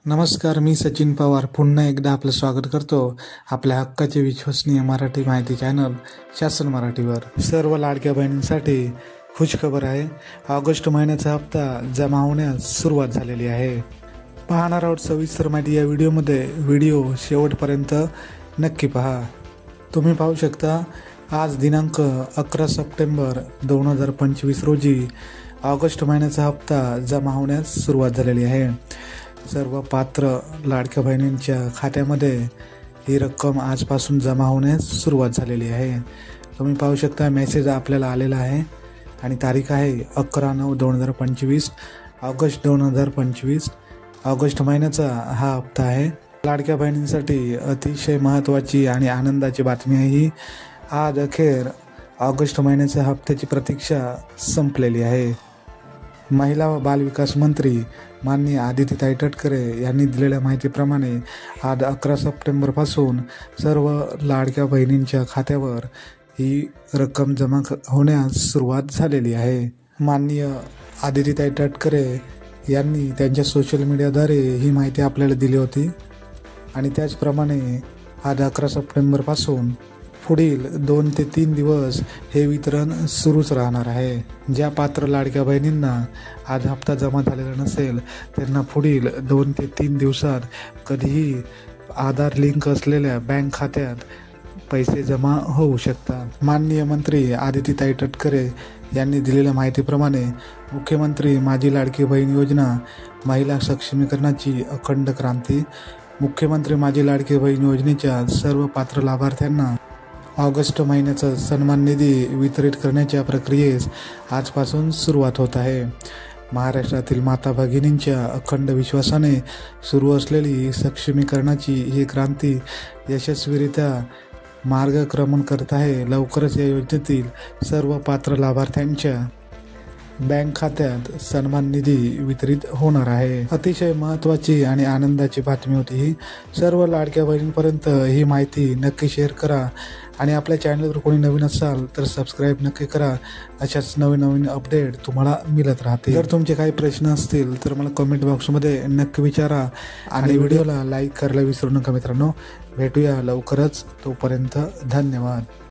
नमस्कार, मी सचिन पवार पुन्हा एकदा आपलं स्वागत करतो आपल्या हक्काचे विश्वसनीय मराठी माहिती चॅनल शासन मराठीवर। सर्व लाडक्या बहिणींसाठी खुशखबर आहे। ऑगस्ट महिन्याचा हप्ता जमा होण्यास सुरुवात झालेली आहे। पाहणार आहोत सविस्तर माहिती या व्हिडिओमध्ये। व्हिडिओ शेवटपर्यंत नक्की पहा। तुम्ही पाहू शकता आज दिनांक 11 सप्टेंबर 2025 रोजी ऑगस्ट महिन्याचा हप्ता जमा होण्यास सुरुवात झालेली आहे। सर्व पात्र लाडक्या बहिणींच्या खात्यामध्ये ही रक्कम आजपासून जमा होण्यास सुरुवात झालेली आहे। तुम्ही पाहू शकता मेसेज आपल्याला आलेला आहे आणि तारीख आहे 11/9/2025 ऑगस्ट 2025। ऑगस्ट महिन्याचा हा हप्ता आहे। लाडक्या बहिणींसाठी अतिशय महत्त्वाची आणि आनंदाची बातमी आहे ही। आज अखेर ऑगस्ट महिन्याच्या हप्त्याची प्रतीक्षा संपलेली आहे। महिला व बालविकास मंत्री माननीय आदितीताई तटकरे यांनी दिलेल्या माहितीप्रमाणे आज 11 सप्टेंबरपासून सर्व लाडक्या बहिणींच्या खात्यावर ही रक्कम जमा होण्यास सुरुवात झालेली आहे। माननीय आदितीताई तटकरे यांनी त्यांच्या सोशल मीडियाद्वारे ही माहिती आपल्याला दिली होती आणि त्याचप्रमाणे आज 11 सप्टेंबरपासून पुढील 2 ते 3 दिवस हे वितरण सुरूच राहणार आहे। ज्या पात्र लाडक्या बहिणींना आज हप्ता जमा झालेला नसेल त्यांना पुढील 2 ते 3 दिवसात कधीही आधार लिंक असलेल्या बँक खात्यात पैसे जमा होऊ शकतात। माननीय मंत्री आदितीताई तटकरे यांनी दिलेल्या माहितीप्रमाणे मुख्यमंत्री माझी लाडकी बहीण योजना महिला सक्षमीकरणाची अखंड क्रांती। मुख्यमंत्री माझी लाडकी बहीण योजनेच्या सर्व पात्र लाभार्थ्यांना ऑगस्ट महिन्याचा सन्मान निधी वितरित करण्याच्या प्रक्रियेस आजपासून सुरुवात होत आहे। महाराष्ट्रातील माता भगिनींच्या अखंड विश्वासाने सुरू असलेली सक्षमीकरणाची ही क्रांती यशस्वीरित्या मार्गक्रमण करत आहे। लवकरच या योजनेतील सर्व पात्र लाभार्थ्यांच्या बँक खात्यात सन्मान निधी वितरित होणार आहे। अतिशय महत्त्वाची आणि आनंदाची बातमी होती ही। सर्व लाडक्या बहिणींपर्यंत ही माहिती नक्की शेअर करा आणि आपल्या चॅनलवर कोणी नवीन असाल तर सबस्क्राईब नक्की करा। अशाच नवीन अपडेट तुम्हाला मिळत राहतील। जर तुमचे काही प्रश्न असतील तर मला कमेंट बॉक्समध्ये नक्की विचारा आणि व्हिडिओला लाईक करायला विसरू नका मित्रांनो। भेटूया लवकरच, तोपर्यंत धन्यवाद।